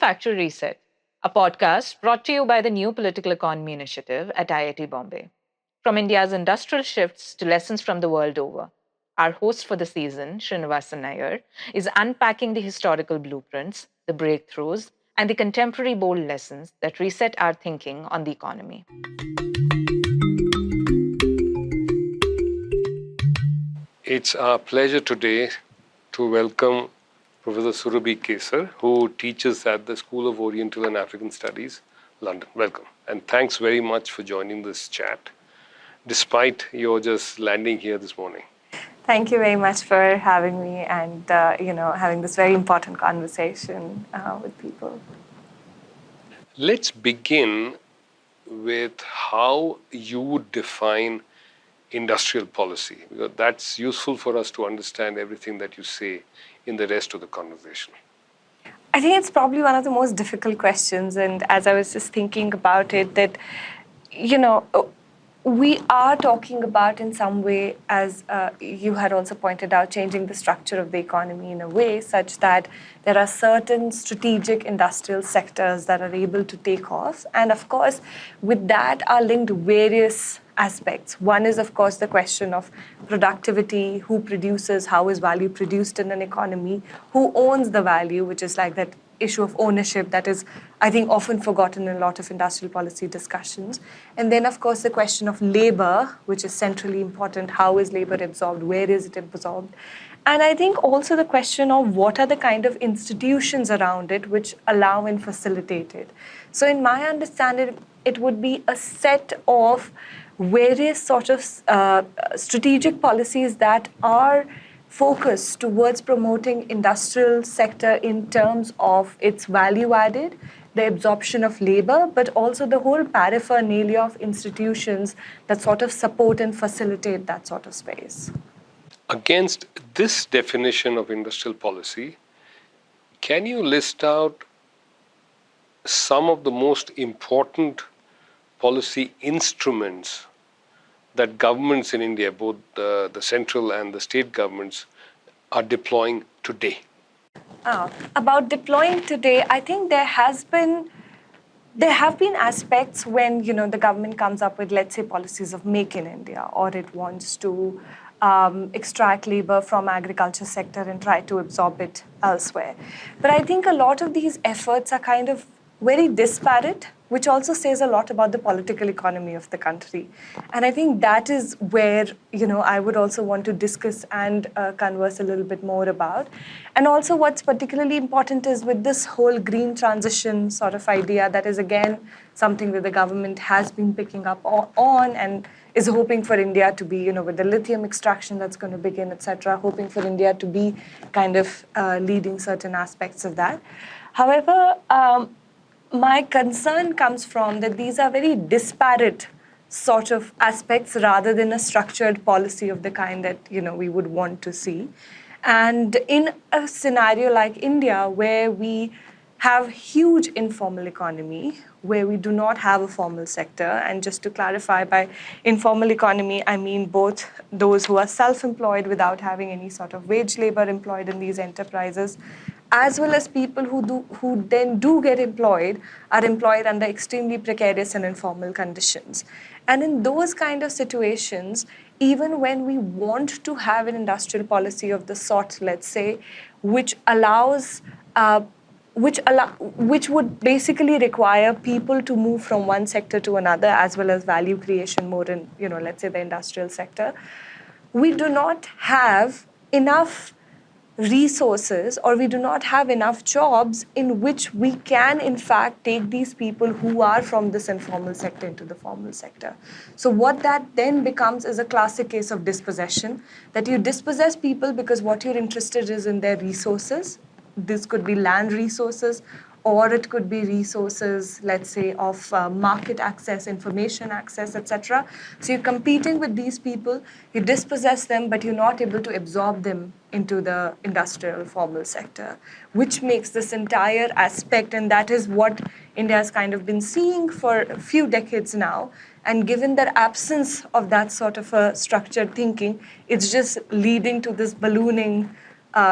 Factual Reset, a podcast brought to you by the New Political Economy Initiative at IIT Bombay. From India's industrial shifts to lessons from the world over, our host for the season, Srinivasan Iyer, is unpacking the historical blueprints, the breakthroughs, and the contemporary bold lessons that reset our thinking on the economy. It's our pleasure today to welcome Professor Surbhi Kesar, who teaches at the School of Oriental and African Studies, London. Welcome. And thanks very much for joining this chat, despite your just landing here this morning. Thank you very much for having me and, having this very important conversation with people. Let's begin with how you would define industrial policy, because that's useful for us to understand everything that you say in the rest of the conversation. I think it's probably one of the most difficult questions. And as I was just thinking about it, that, we are talking about in some way, as you had also pointed out, changing the structure of the economy in a way such that there are certain strategic industrial sectors that are able to take off. And of course, with that are linked various aspects. One is, of course, the question of productivity, who produces, how is value produced in an economy, who owns the value, which is like that issue of ownership that is, I think, often forgotten in a lot of industrial policy discussions. And then, of course, the question of labor, which is centrally important. How is labor absorbed? Where is it absorbed? And I think also the question of what are the kind of institutions around it which allow and facilitate it. So in my understanding, it would be a set of various sort of strategic policies that are focused towards promoting industrial sector in terms of its value added, the absorption of labor, but also the whole paraphernalia of institutions that sort of support and facilitate that sort of space. Against this definition of industrial policy, can you list out some of the most important policy instruments that governments in India, both the central and the state governments, are deploying today? About deploying today, I think there have been aspects when the government comes up with, let's say, policies of Make in India, or it wants to extract labor from agriculture sector and try to absorb it elsewhere. But I think a lot of these efforts are kind of very disparate, which also says a lot about the political economy of the country. And I think that is where, I would also want to discuss and converse a little bit more about. And also what's particularly important is with this whole green transition sort of idea, that is again something that the government has been picking up on and is hoping for India to be, with the lithium extraction that's going to begin, etc., hoping for India to be kind of leading certain aspects of that. However, my concern comes from that these are very disparate sort of aspects rather than a structured policy of the kind that we would want to see. And in a scenario like India, where we have huge informal economy, where we do not have a formal sector, and just to clarify, by informal economy, I mean both those who are self-employed without having any sort of wage labor employed in these enterprises, as well as people who then do get employed, are employed under extremely precarious and informal conditions. And in those kind of situations, even when we want to have an industrial policy of the sort, let's say, which allows, which would basically require people to move from one sector to another, as well as value creation more in, let's say the industrial sector, we do not have enough resources, or we do not have enough jobs in which we can in fact take these people who are from this informal sector into the formal sector. So what that then becomes is a classic case of dispossession, that you dispossess people because what you're interested is in their resources. This could be land resources, or it could be resources, let's say, of market access, information access, etc. So you're competing with these people, you dispossess them, but you're not able to absorb them into the industrial formal sector, which makes this entire aspect, and that is what India has kind of been seeing for a few decades now. And given the absence of that sort of a structured thinking, it's just leading to this ballooning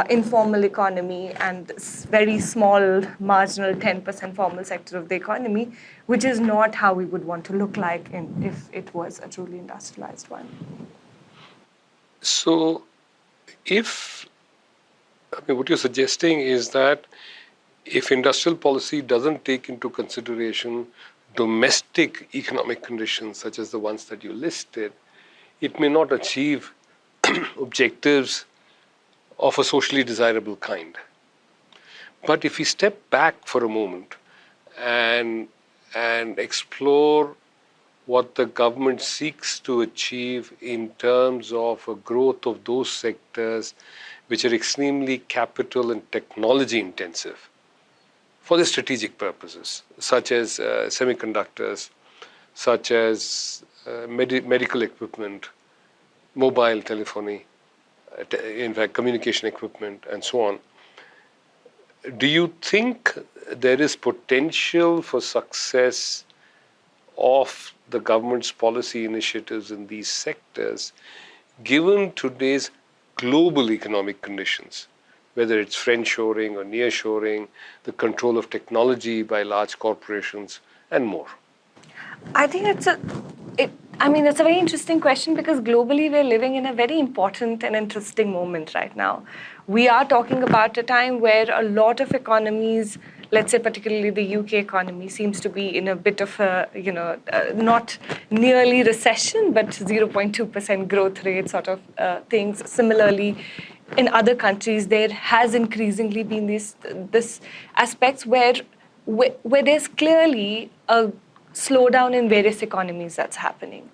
informal economy and very small, marginal 10% formal sector of the economy, which is not how we would want to look like if it was a truly industrialized one. So, what you're suggesting is that if industrial policy doesn't take into consideration domestic economic conditions, such as the ones that you listed, it may not achieve objectives of a socially desirable kind. But if we step back for a moment and explore what the government seeks to achieve in terms of a growth of those sectors which are extremely capital and technology intensive for the strategic purposes, such as semiconductors, such as medical equipment, mobile telephony, in fact, communication equipment, and so on. Do you think there is potential for success of the government's policy initiatives in these sectors, given today's global economic conditions, whether it's friendshoring or nearshoring, the control of technology by large corporations, and more? I think it's a very interesting question because globally we're living in a very important and interesting moment right now. We are talking about a time where a lot of economies, let's say particularly the UK economy, seems to be in a bit of a, not nearly recession, but 0.2% growth rate sort of things. Similarly, in other countries, there has increasingly been this aspects where there's clearly a slowdown in various economies that's happening.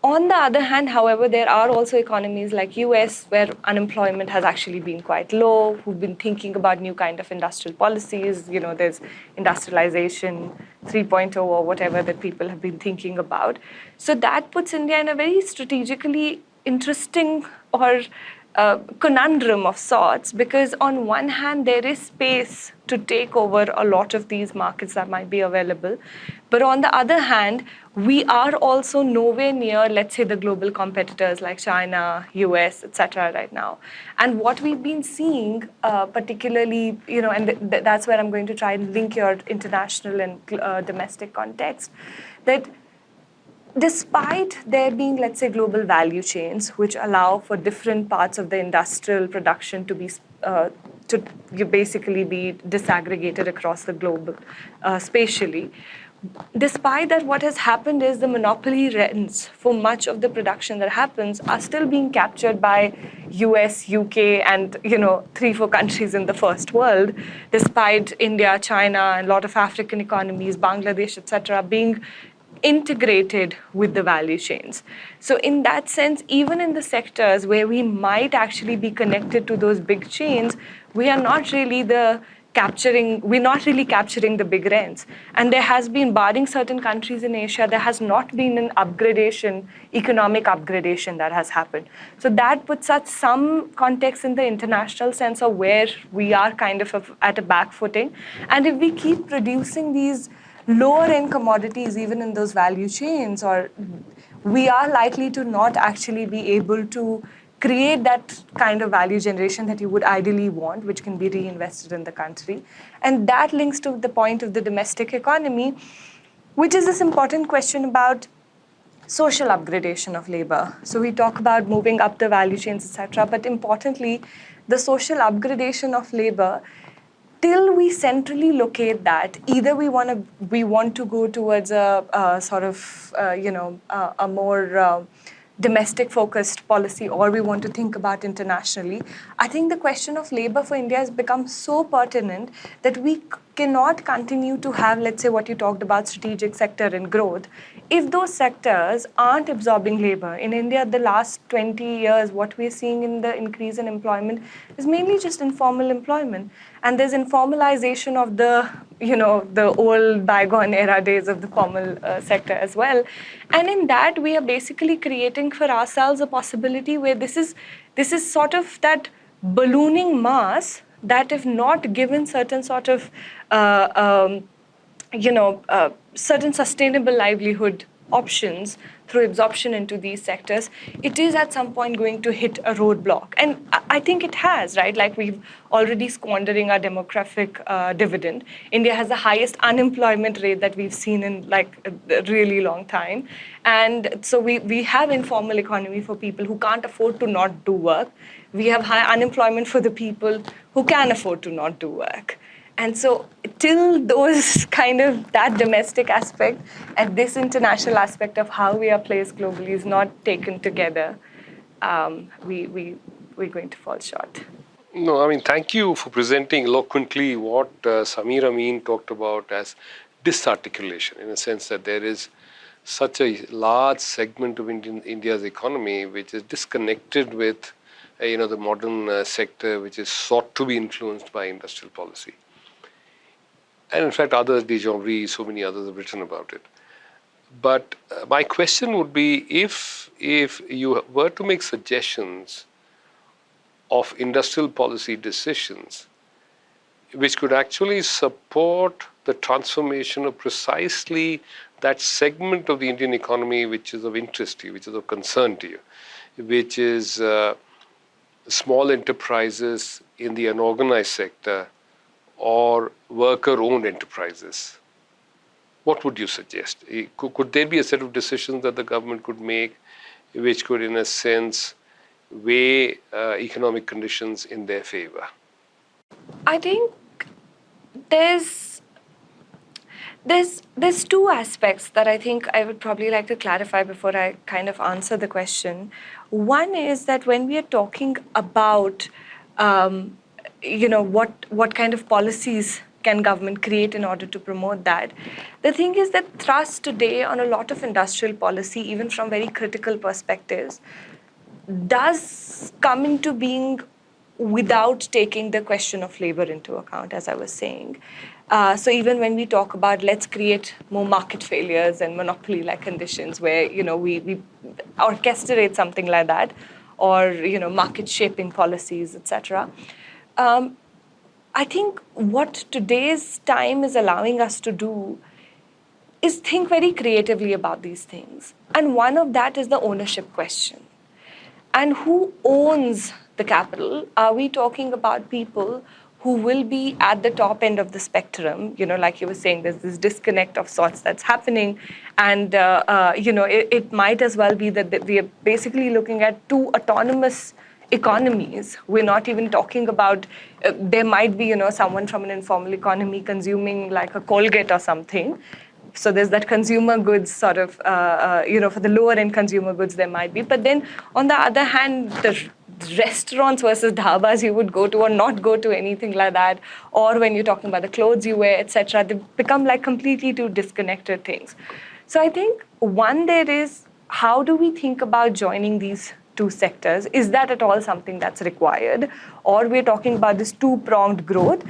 On the other hand, however, there are also economies like US where unemployment has actually been quite low, who've been thinking about new kind of industrial policies. There's industrialization 3.0 or whatever that people have been thinking about. So that puts India in a very strategically interesting or conundrum of sorts, because on one hand, there is space to take over a lot of these markets that might be available. But on the other hand, we are also nowhere near, let's say, the global competitors like China, US, etc. right now. And what we've been seeing, particularly, and that's where I'm going to try and link your international and domestic context, that despite there being, let's say, global value chains which allow for different parts of the industrial production to be basically be disaggregated across the globe spatially, despite that, what has happened is the monopoly rents for much of the production that happens are still being captured by US, UK, and 3-4 countries in the first world, despite India, China, and a lot of African economies, Bangladesh, etc., being integrated with the value chains. So in that sense, even in the sectors where we might actually be connected to those big chains, we're not really capturing the big rents. And there has been, barring certain countries in Asia, there has not been an economic upgradation that has happened. So that puts us some context in the international sense of where we are kind of at a back footing. And if we keep producing these lower end commodities, even in those value chains, or we are likely to not actually be able to create that kind of value generation that you would ideally want, which can be reinvested in the country. And that links to the point of the domestic economy, which is this important question about social upgradation of labor. So we talk about moving up the value chains, etc. But importantly, the social upgradation of labor, till we centrally locate that, either we want to go towards a sort of a more domestic focused policy, or we want to think about internationally. I think the question of labor for India has become so pertinent that we cannot continue to have, let's say, what you talked about, strategic sector and growth, if those sectors aren't absorbing labor. In India, the last 20 years, what we're seeing in the increase in employment is mainly just informal employment. And there's informalization of the old bygone era days of the formal sector as well. And in that, we are basically creating for ourselves a possibility where this is sort of that ballooning mass that, if not given certain sort of certain sustainable livelihood options, through absorption into these sectors, it is at some point going to hit a roadblock. And I think it has, right? Like we've already squandering our demographic dividend. India has the highest unemployment rate that we've seen in like a really long time. And so we have informal economy for people who can't afford to not do work. We have high unemployment for the people who can afford to not do work. And so till those kind of that domestic aspect and this international aspect of how we are placed globally is not taken together, we're going to fall short. No, I mean, thank you for presenting eloquently what Samir Amin talked about as disarticulation, in a sense that there is such a large segment of India's economy which is disconnected with the modern sector, which is sought to be influenced by industrial policy. And in fact, others, De Jongri, so many others have written about it. But my question would be, if you were to make suggestions of industrial policy decisions which could actually support the transformation of precisely that segment of the Indian economy which is of interest to you, which is of concern to you, which is small enterprises in the unorganized sector or worker-owned enterprises, what would you suggest? Could there be a set of decisions that the government could make which could, in a sense, weigh economic conditions in their favor? I think there's two aspects that I think I would probably like to clarify before I kind of answer the question. One is that when we are talking about what kind of policies can government create in order to promote that, the thing is that thrust today on a lot of industrial policy, even from very critical perspectives, does come into being without taking the question of labor into account, as I was saying. So even when we talk about let's create more market failures and monopoly-like conditions where we orchestrate something like that, or market shaping policies, etc. I think what today's time is allowing us to do is think very creatively about these things. And one of that is the ownership question. And who owns the capital? Are we talking about people who will be at the top end of the spectrum? Like you were saying, there's this disconnect of sorts that's happening. And, it might as well be that we are basically looking at two autonomous economies. We're not even talking about, there might be, someone from an informal economy consuming like a Colgate or something. So there's that consumer goods sort of, for the lower end consumer goods there might be. But then on the other hand, the restaurants versus dhabas you would go to or not go to, anything like that. Or when you're talking about the clothes you wear, etc., they become like completely two disconnected things. So I think one, there is, how do we think about joining these two sectors? Is that at all something that's required? Or we're talking about this two-pronged growth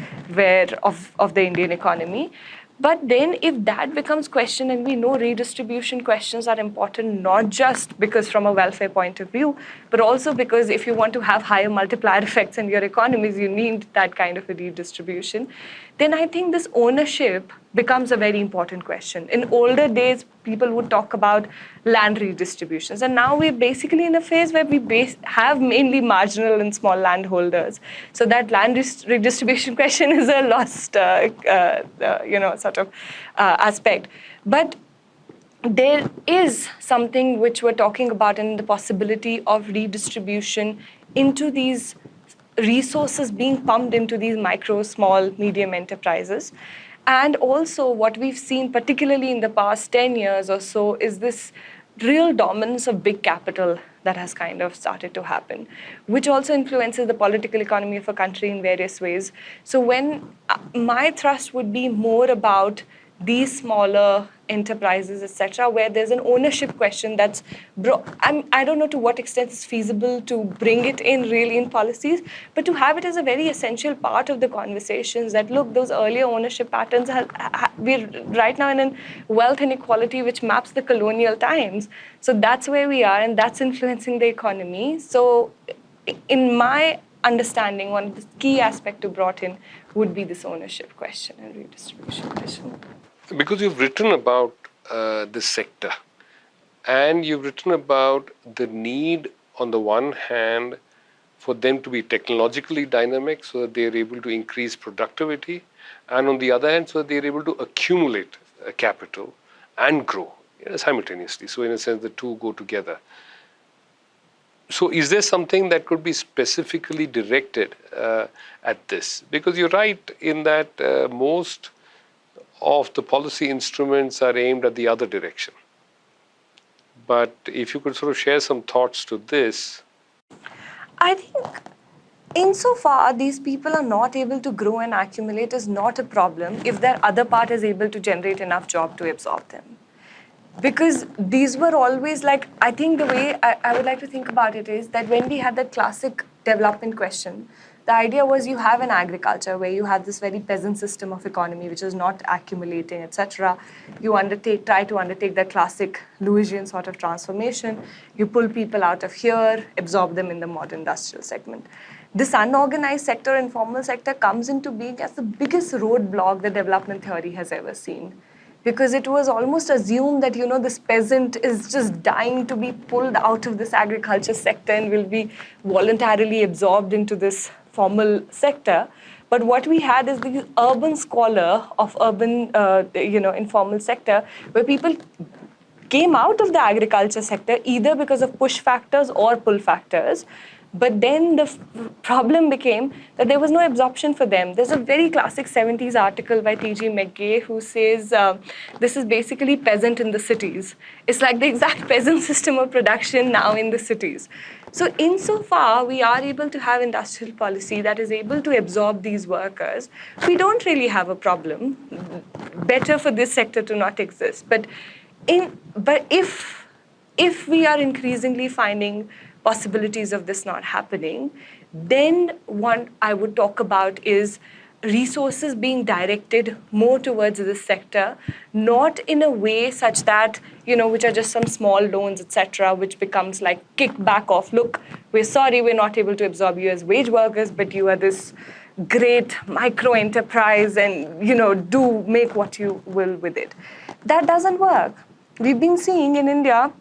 of the Indian economy. But then if that becomes question, and we know redistribution questions are important, not just because from a welfare point of view, but also because if you want to have higher multiplier effects in your economies, you need that kind of a redistribution, then I think this ownership becomes a very important question. In older days, people would talk about land redistributions. And now we're basically in a phase where we have mainly marginal and small landholders. So that land redistribution question is a lost, aspect. But there is something which we're talking about in the possibility of redistribution into these resources being pumped into these micro, small, medium enterprises. And also what we've seen, particularly in the past 10 years or so, is this real dominance of big capital that has kind of started to happen, which also influences the political economy of a country in various ways. So when my thrust would be more about these smaller enterprises, etc., where there's an ownership question that's I don't know to what extent it's feasible to bring it in really in policies, but to have it as a very essential part of the conversations that, look, those earlier ownership patterns, we're right now in a wealth inequality which maps the colonial times. So that's where we are, and that's influencing the economy. So in my understanding, one of the key aspects to brought in would be this ownership question and redistribution question. Because you've written about this sector, And you've written about the need, on the one hand, for them to be technologically dynamic so that they're able to increase productivity, and on the other hand, so that they're able to accumulate capital and grow simultaneously. So, in a sense, the two go together. So, is there something that could be specifically directed at this? Because you're right in that most of the policy instruments are aimed at the other direction. But if you could sort of share some thoughts to this. I think insofar these people are not able to grow and accumulate is not a problem if their other part is able to generate enough job to absorb them. Because these were always like, I think the way I would like to think about it is that when we had that classic development question, the idea was you have an agriculture where you have this very peasant system of economy which is not accumulating, etc. You try to undertake that classic Lewisian sort of transformation. You pull people out of here, absorb them in the modern industrial segment. This unorganized sector, informal sector, comes into being as the biggest roadblock the development theory has ever seen. Because it was almost assumed that, this peasant is just dying to be pulled out of this agriculture sector and will be voluntarily absorbed into this formal sector. But what we had is the urban squalor of urban, informal sector, where people came out of the agriculture sector either because of push factors or pull factors. But then the problem became that there was no absorption for them. There's a very classic 70s article by T.G. McGay who says this is basically peasant in the cities. It's like the exact peasant system of production now in the cities. So insofar we are able to have industrial policy that is able to absorb these workers, we don't really have a problem. Better for this sector to not exist. But if we are increasingly finding possibilities of this not happening, then one I would talk about is resources being directed more towards this sector, not in a way such that, which are just some small loans, etc., which becomes like kickback of, look, we're sorry we're not able to absorb you as wage workers, but you are this great micro enterprise and, do make what you will with it. That doesn't work. We've been seeing in India,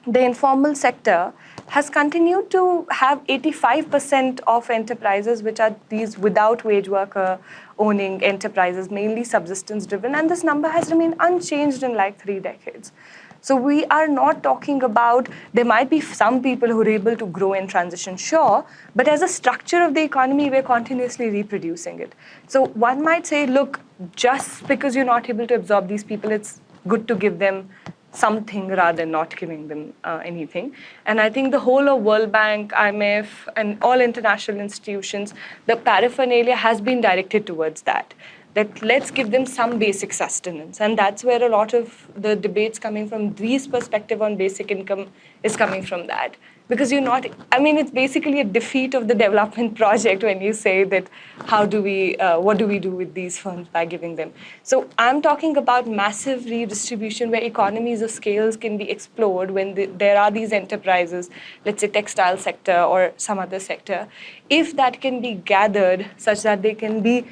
the informal sector has continued to have 85% of enterprises which are these without wage worker owning enterprises, mainly subsistence driven, and this number has remained unchanged in like 3 decades. So we are not talking about, there might be some people who are able to grow and transition, sure, but as a structure of the economy, we're continuously reproducing it. So one might say, look, just because you're not able to absorb these people, it's good to give them something rather than not giving them anything. And I think the whole of World Bank, IMF, and all international institutions, the paraphernalia has been directed towards that let's give them some basic sustenance. And that's where a lot of the debates coming from these perspective on basic income is coming from that. Because it's basically a defeat of the development project when you say that what do we do with these funds by giving them? So I'm talking about massive redistribution where economies of scales can be explored when there are these enterprises, let's say textile sector or some other sector. If that can be gathered such that they can be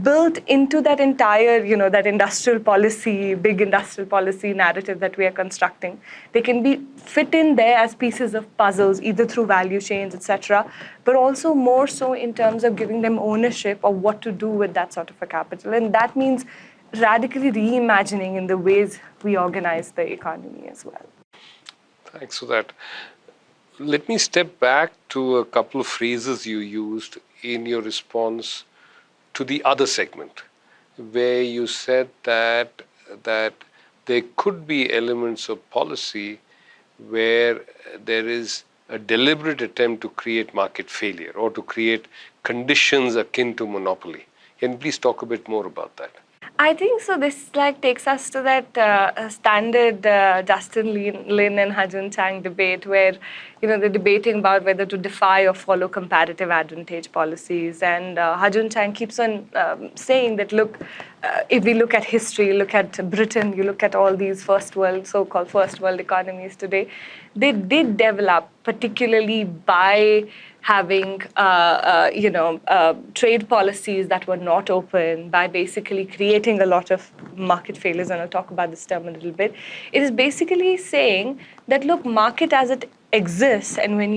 built into that entire, that industrial policy, big industrial policy narrative that we are constructing. They can be fit in there as pieces of puzzles, either through value chains, etc., but also more so in terms of giving them ownership of what to do with that sort of a capital. And that means radically reimagining in the ways we organize the economy as well. Thanks for that. Let me step back to a couple of phrases you used in your response to the other segment, where you said that there could be elements of policy where there is a deliberate attempt to create market failure or to create conditions akin to monopoly. Can you please talk a bit more about that? I think so. This takes us to that standard Justin Lin and Hajun Chang debate where, they're debating about whether to defy or follow comparative advantage policies. And Hajun Chang keeps on saying that, look, if we look at history, look at Britain, you look at all these so-called first world economies today, they did develop particularly by having trade policies that were not open, by basically creating a lot of market failures, and I'll talk about this term a little bit. It is basically saying that, look, market as it exists, and when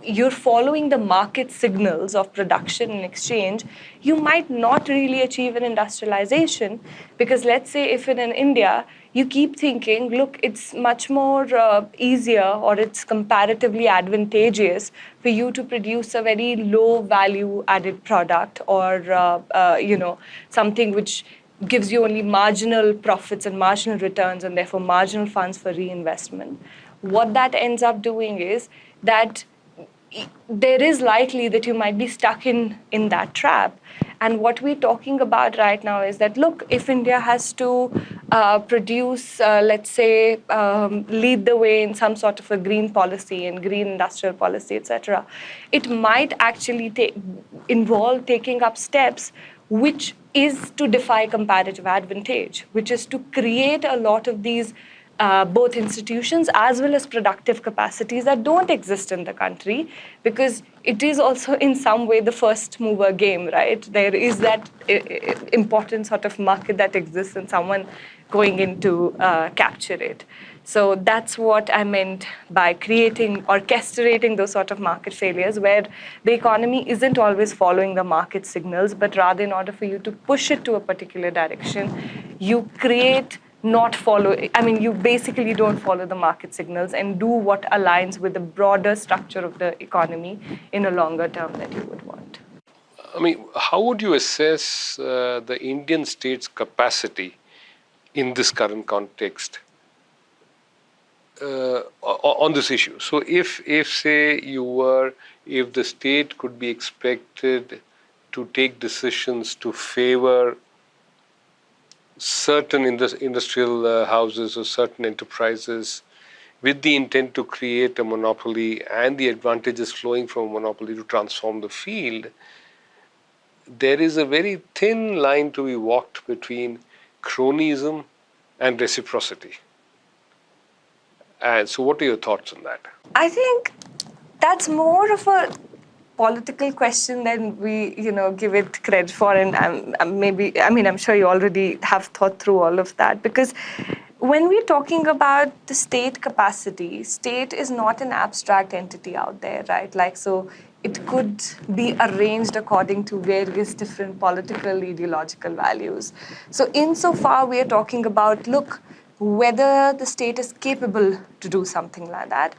you're following the market signals of production and exchange, you might not really achieve an industrialization. Because let's say if in India, you keep thinking, look, it's much more easier, or it's comparatively advantageous for you to produce a very low value added product, or something which gives you only marginal profits and marginal returns, and therefore marginal funds for reinvestment. What that ends up doing is that there is likely that you might be stuck in that trap. And what we're talking about right now is that, look, if India has to produce, let's say, lead the way in some sort of a green policy and green industrial policy, etc., it might actually involve taking up steps which is to defy comparative advantage, which is to create a lot of these both institutions as well as productive capacities that don't exist in the country, because it is also in some way the first mover game, right? There is that important sort of market that exists and someone going in to capture it. So that's what I meant by orchestrating those sort of market failures, where the economy isn't always following the market signals, but rather in order for you to push it to a particular direction, you you basically don't follow the market signals and do what aligns with the broader structure of the economy in a longer term that you would want. I mean, how would you assess the Indian state's capacity in this current context on this issue? So if say if the state could be expected to take decisions to favor certain industrial houses or certain enterprises with the intent to create a monopoly and the advantages flowing from a monopoly to transform the field, there is a very thin line to be walked between cronyism and reciprocity. And so what are your thoughts on that? I think that's more of a political question than we, give it credit for. And I'm sure you already have thought through all of that, because when we're talking about the state capacity, state is not an abstract entity out there, right? So it could be arranged according to various different political, ideological values. So insofar we are talking about, look, whether the state is capable to do something like that.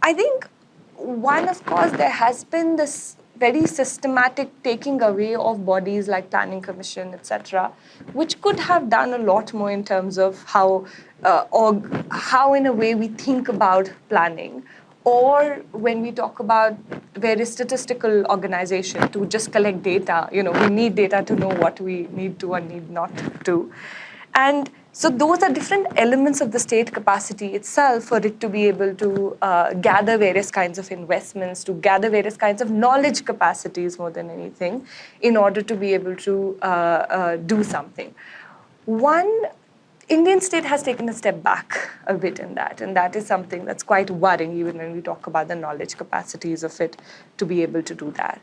I think one, of course, there has been this very systematic taking away of bodies like Planning Commission, etc., which could have done a lot more in terms of how in a way we think about planning, or when we talk about various statistical organizations to just collect data. We need data to know what we need to or need not to. And so those are different elements of the state capacity itself for it to be able to gather various kinds of investments, to gather various kinds of knowledge capacities more than anything, in order to be able to do something. One, Indian state has taken a step back a bit in that, and that is something that's quite worrying, even when we talk about the knowledge capacities of it to be able to do that.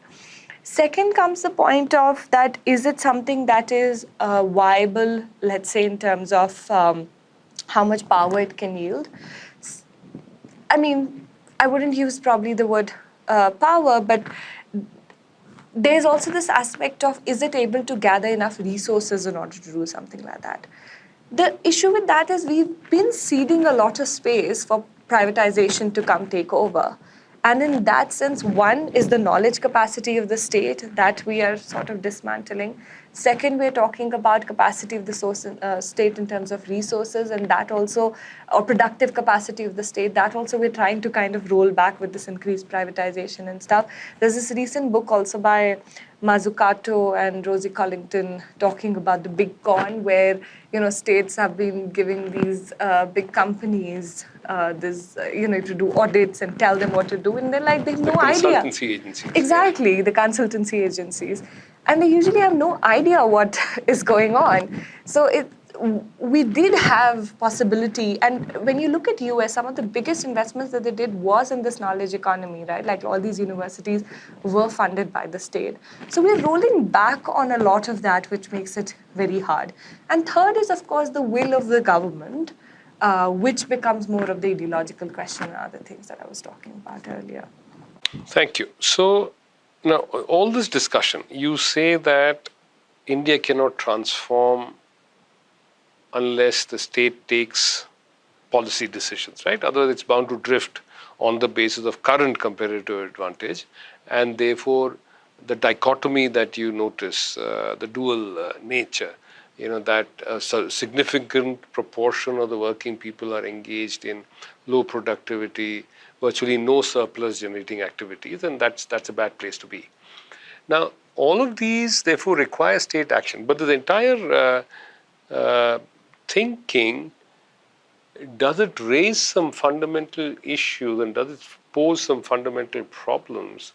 Second comes the point of that, is it something that is viable, let's say, in terms of how much power it can yield? I mean, I wouldn't use probably the word power, but there's also this aspect of, is it able to gather enough resources in order to do something like that? The issue with that is we've been ceding a lot of space for privatization to come take over. And in that sense, one is the knowledge capacity of the state that we are sort of dismantling. Second, we're talking about capacity of the state in terms of resources, and that also, or productive capacity of the state, that also we're trying to kind of roll back with this increased privatization and stuff. There's this recent book also by Mazzucato and Rosie Collington talking about the big con, where states have been giving these big companies to do audits and tell them what to do, and they're like, they have no idea. Consultancy agencies. Exactly, yeah. The consultancy agencies. And they usually have no idea what is going on. So we did have possibility. And when you look at US, some of the biggest investments that they did was in this knowledge economy, right? Like all these universities were funded by the state. So we're rolling back on a lot of that, which makes it very hard. And third is, of course, the will of the government, which becomes more of the ideological question and other things that I was talking about earlier. Thank you. So now, all this discussion, you say that India cannot transform unless the state takes policy decisions, right? Otherwise, it's bound to drift on the basis of current comparative advantage. And therefore, the dichotomy that you notice, the dual nature, that a significant proportion of the working people are engaged in low productivity, virtually no surplus generating activities, and that's a bad place to be. Now, all of these therefore require state action, but the entire thinking, does it raise some fundamental issues and does it pose some fundamental problems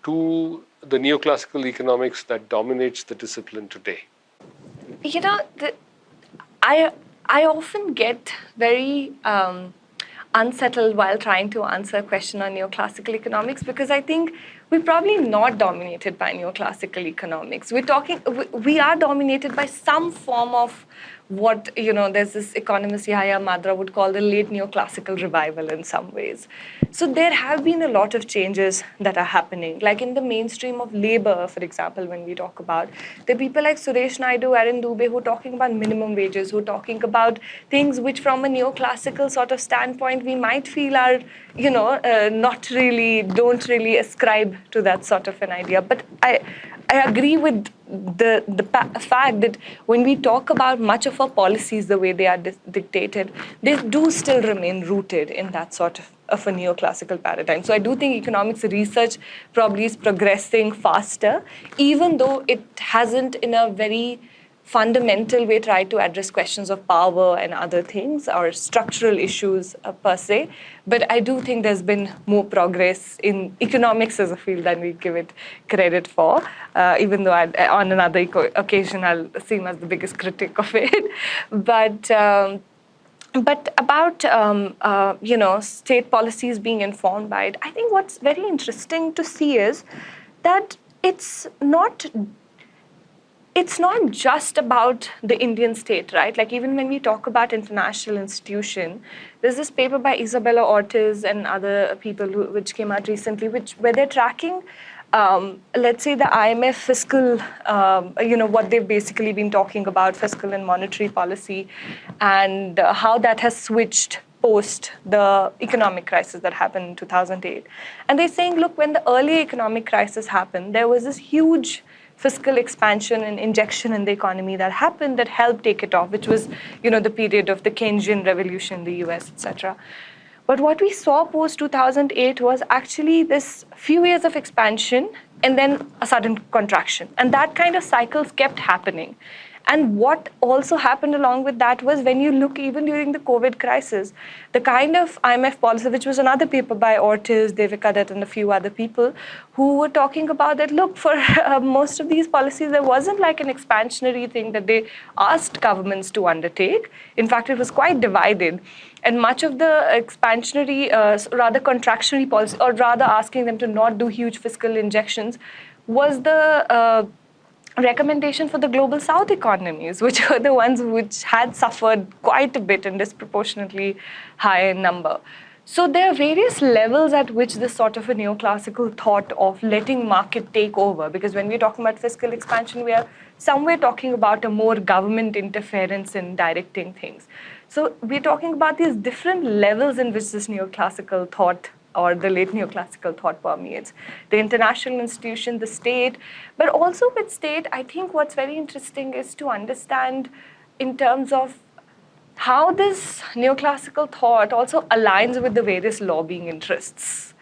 to the neoclassical economics that dominates the discipline today? I often get very unsettled while trying to answer a question on neoclassical economics, because I think we're probably not dominated by neoclassical economics. We are dominated by some form of what, there's this economist Yahya Madra would call the late neoclassical revival in some ways. So there have been a lot of changes that are happening. Like in the mainstream of labor, for example, when we talk about, there are people like Suresh Naidu, Arun Dubey, who are talking about minimum wages, who are talking about things which from a neoclassical sort of standpoint, we might feel are, don't really ascribe to that sort of an idea. But I agree with the fact that when we talk about much of our policies, the way they are dictated, they do still remain rooted in that sort of a neoclassical paradigm. So I do think economics research probably is progressing faster, even though it hasn't in a very fundamental way tried to address questions of power and other things or structural issues per se. But I do think there's been more progress in economics as a field than we give it credit for, even though on another occasion I'll seem as the biggest critic of it. But about state policies being informed by it, I think what's very interesting to see is that it's not just about the Indian state, right? Like even when we talk about international institution, there's this paper by Isabella Ortiz and other people which came out recently, where they're tracking, let's say the IMF fiscal, what they've basically been talking about, fiscal and monetary policy, and how that has switched post the economic crisis that happened in 2008. And they're saying, look, when the early economic crisis happened, there was this huge fiscal expansion and injection in the economy that happened that helped take it off, which was, the period of the Keynesian revolution in the US, etc. But what we saw post 2008 was actually this few years of expansion and then a sudden contraction. And that kind of cycles kept happening. And what also happened along with that was when you look even during the COVID crisis, the kind of IMF policy, which was another paper by Ortiz, Devika Dutt, and a few other people who were talking about that, look, for most of these policies, there wasn't like an expansionary thing that they asked governments to undertake. In fact, it was quite divided. And much of the expansionary, rather contractionary policy, or rather asking them to not do huge fiscal injections, was the recommendation for the global south economies, which were the ones which had suffered quite a bit and disproportionately high in number. So there are various levels at which this sort of a neoclassical thought of letting market take over, because when we're talking about fiscal expansion, we are somewhere talking about a more government interference in directing things. So we're talking about these different levels in which this neoclassical thought or the late neoclassical thought permeates the international institution, the state. But also with state, I think what's very interesting is to understand in terms of how this neoclassical thought also aligns with the various lobbying interests.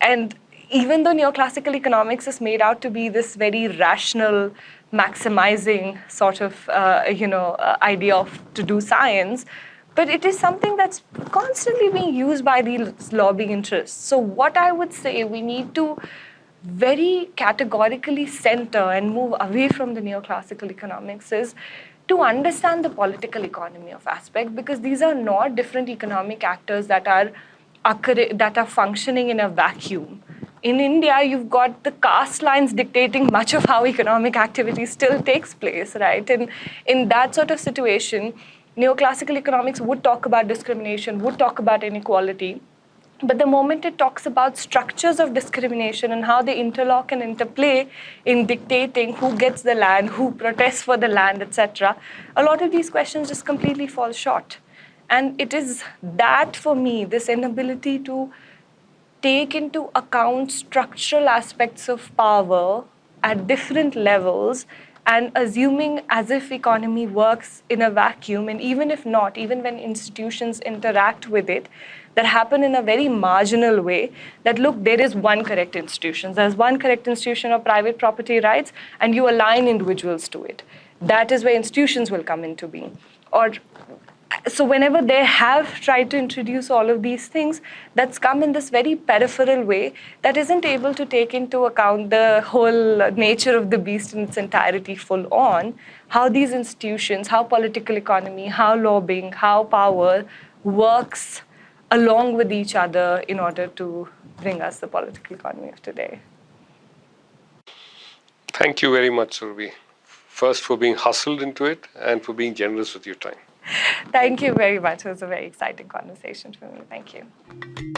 And even though neoclassical economics is made out to be this very rational, maximizing sort of idea of to do science, but it is something that's constantly being used by these lobbying interests. So what I would say, we need to very categorically center and move away from the neoclassical economics is to understand the political economy of aspect, because these are not different economic actors that are functioning in a vacuum. In India, you've got the caste lines dictating much of how economic activity still takes place, right? And in that sort of situation, neoclassical economics would talk about discrimination, would talk about inequality. But the moment it talks about structures of discrimination and how they interlock and interplay in dictating who gets the land, who protests for the land, etc., a lot of these questions just completely fall short. And it is that, for me, this inability to take into account structural aspects of power at different levels and assuming as if economy works in a vacuum, and even if not, even when institutions interact with it, that happen in a very marginal way, that look, there is one correct institution, there's one correct institution of private property rights, and you align individuals to it. That is where institutions will come into being. Or so whenever they have tried to introduce all of these things, that's come in this very peripheral way that isn't able to take into account the whole nature of the beast in its entirety full on, how these institutions, how political economy, how lobbying, how power works along with each other in order to bring us the political economy of today. Thank you very much, Surbhi. First, for being hustled into it and for being generous with your time. Thank you very much. It was a very exciting conversation for me. Thank you.